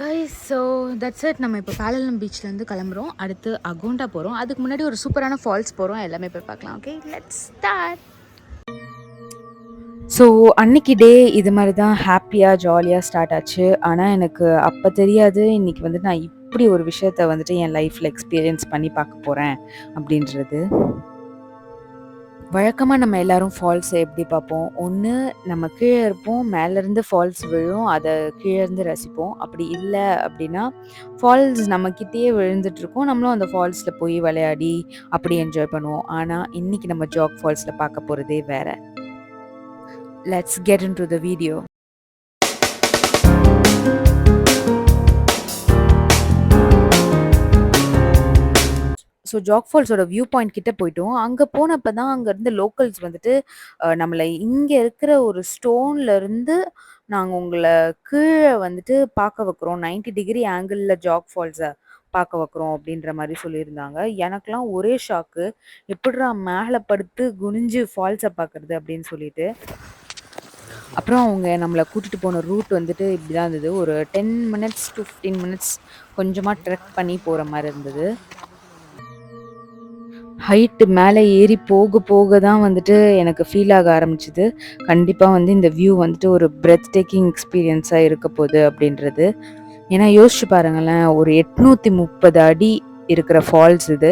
Guys so that's it. நம்ம இப்போ பாலலம் பீச்லேருந்து கிளம்புறோம். அடுத்து அகோண்டா போகிறோம். அதுக்கு முன்னாடி ஒரு சூப்பரான ஃபால்ஸ் போகிறோம். எல்லாமே போய் பார்க்கலாம். Okay, let's start. ஸோ அன்னைக்கு டே இது மாதிரி தான் ஹாப்பியாக ஜாலியாக ஸ்டார்ட் ஆச்சு. ஆனால் எனக்கு அப்போ தெரியாது இன்றைக்கி வந்துட்டு நான் இப்படி ஒரு விஷயத்த வந்துட்டு என் லைஃப்பில் எக்ஸ்பீரியன்ஸ் பண்ணி பார்க்க போகிறேன் அப்படின்றது. வழக்கமாக நம்ம எல்லாரும் ஃபால்ஸை எப்படி பார்ப்போம்? ஒன்று நம்ம கீழே இருப்போம், மேலேருந்து ஃபால்ஸ் விழும், அதை கீழேருந்து ரசிப்போம். அப்படி இல்லை அப்படின்னா ஃபால்ஸ் நம்மக்கிட்டேயே விழுந்துட்டுருக்கோம், நம்மளும் அந்த ஃபால்ஸில் போய் விளையாடி அப்படி என்ஜாய் பண்ணுவோம். ஆனால் இன்றைக்கி நம்ம ஜாக் ஃபால்ஸில் பார்க்க போகிறதே வேறு. Let's get into the video. So Jog ஃபால்ஸோட வியூ பாயிண்ட் கிட்ட போயிட்டோம். அங்கே போனப்போ தான் அங்கேருந்து லோக்கல்ஸ் வந்துட்டு நம்மளை இங்கே இருக்கிற ஒரு ஸ்டோன்லேருந்து நாங்கள் உங்களை கீழே வந்துட்டு பார்க்க வைக்கிறோம், 90 டிகிரி ஆங்கிளில் ஜாக் ஃபால்ஸை பார்க்க வைக்கிறோம் அப்படின்ற மாதிரி சொல்லியிருந்தாங்க. எனக்கெலாம் ஒரே ஷாக்கு, எப்படிடா மேலே படுத்து குனிஞ்சு ஃபால்ஸை பார்க்குறது அப்படின்னு சொல்லிட்டு. அப்புறம் அவங்க நம்மளை கூட்டிகிட்டு போன ரூட் வந்துட்டு இப்படி தான் இருந்தது. ஒரு 10 மினிட்ஸ் to 15 மினிட்ஸ் கொஞ்சமாக ட்ரெக் பண்ணி போகிற மாதிரி இருந்தது. ஹைட்டு மேலே ஏறி போக போக தான் வந்துட்டு எனக்கு ஃபீல் ஆக ஆரம்பிச்சுது, கண்டிப்பாக வந்து இந்த வியூ வந்துட்டு ஒரு பிரெத் டேக்கிங் எக்ஸ்பீரியன்ஸாக இருக்க போகுது அப்படின்றது. ஏன்னா யோசிச்சு பாருங்களேன், ஒரு 830 அடி இருக்கிற ஃபால்ஸ் இது.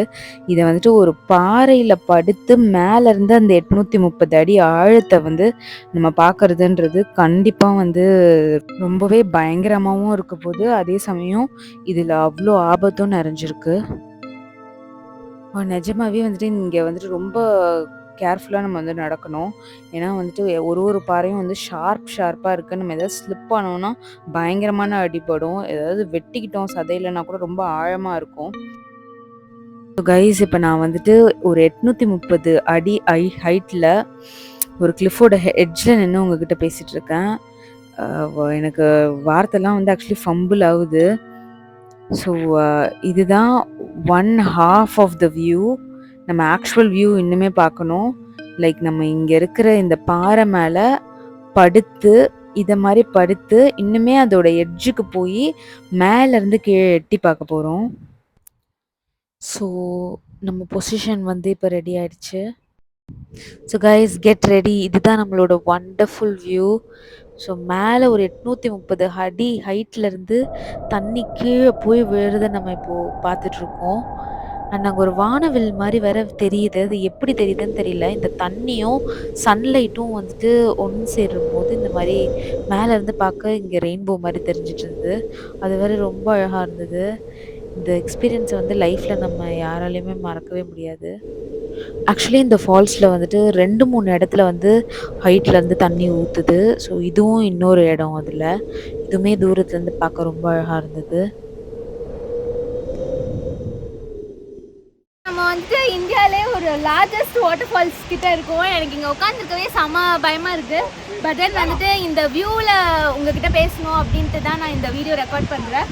இதை வந்துட்டு ஒரு பாறையில் படுத்து மேலேருந்து அந்த 830 அடி ஆழத்தை வந்து நம்ம பார்க்கறதுன்றது கண்டிப்பாக வந்து ரொம்பவே பயங்கரமாகவும் இருக்க போகுது. அதே சமயம் இதில் அவ்வளோ ஆபத்தும் நிறைஞ்சிருக்கு. நிஜமாவே வந்துட்டு இங்கே வந்துட்டு ரொம்ப கேர்ஃபுல்லாக நம்ம வந்து நடக்கணும். ஏன்னா வந்துட்டு ஒரு பாறையும் வந்து ஷார்ப்பாக இருக்குது. நம்ம எதாவது ஸ்லிப் ஆனோம்னா பயங்கரமான அடிபடும். ஏதாவது வெட்டிக்கிட்டோம் சதையிலனா கூட ரொம்ப ஆழமாக இருக்கும். கைஸ் இப்போ நான் வந்துட்டு ஒரு 830 அடி ஹைட்டில் ஒரு கிளிஃபோட எட்ஜில் நின்று உங்ககிட்ட பேசிகிட்டு இருக்கேன். எனக்கு வார்த்தைலாம் வந்து ஆக்சுவலி ஃபம்பிள் ஆகுது. ஸோ இதுதான் 1/2 ஆஃப் த வியூ. நம்ம ஆக்சுவல் வியூ இன்னுமே பார்க்கணும். லைக் நம்ம இங்கே இருக்கிற இந்த பாறை மேலே படுத்து இதை மாதிரி படுத்து இன்னுமே அதோட எட்ஜுக்கு போய் மேலேருந்து கீழே எட்டி பார்க்க போகிறோம். ஸோ நம்ம பொசிஷன் வந்து இப்போ ரெடி ஆயிடுச்சு. So guys get ready. இதுதான் நம்மளோட வண்டர்ஃபுல் வியூ. ஸோ மேலே ஒரு 830 அடி ஹைட்லேருந்து தண்ணி கீழே போய் விழுறத நம்ம இப்போது பார்த்துட்ருக்கோம். அண்ட் அங்கே ஒரு வானவில் மாதிரி வேற தெரியுது. அது எப்படி தெரியுதுன்னு தெரியல. இந்த தண்ணியும் சன்லைட்டும் வந்துட்டு ஒன்று சேரும் போது இந்த மாதிரி மேலேருந்து பார்க்க இங்கே ரெயின்போ மாதிரி தெரிஞ்சிட்டு இருந்தது. அது வேற ரொம்ப அழகாக இருந்தது. இந்த எக்ஸ்பீரியன்ஸை வந்து லைஃப்பில் நம்ம யாராலையுமே மறக்கவே முடியாது. ஆக்சுவலி இந்த ஃபால்ஸில் வந்துட்டு 2-3 இடத்துல வந்து ஹைட்லேருந்து தண்ணி ஊற்றுது. ஸோ இதுவும் இன்னொரு இடம். அதில் இதுவுமே தூரத்துலேருந்து பார்க்க ரொம்ப அழகாக இருந்தது. நம்ம வந்துட்டு இந்தியாவிலே ஒரு லார்ஜஸ்ட் வாட்டர் ஃபால்ஸ் கிட்ட இருக்கோம். எனக்கு இங்கே உட்காந்துருக்கவே செம பயமாக இருக்குது. பட் தென் வந்துட்டு இந்த வியூவில் உங்ககிட்ட பேசணும் அப்படின்ட்டு தான் நான் இந்த வீடியோ ரெக்கார்ட் பண்ணுறேன்.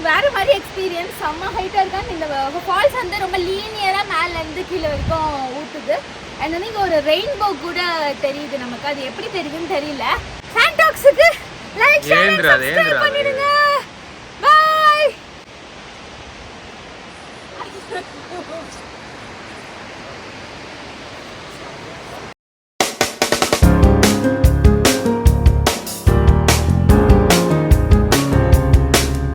வேறு மாதிரி எக்ஸ்பீரியன்ஸ், செம்ம ஹைட்டாக இருக்காங்க. இந்த ஃபால்ஸ் வந்து ரொம்ப லீனியராக மேலேருந்து கீழே வரைக்கும் ஊற்றுது. அண்ட் வந்து இங்கே ஒரு ரெயின்போ கூட தெரியுது நமக்கு. அது எப்படி தெரியுதுன்னு தெரியல. சாண்டாக்ஸுக்கு லைக் சப்ஸ்கிரைப் பண்ணிடுங்க. பாய்.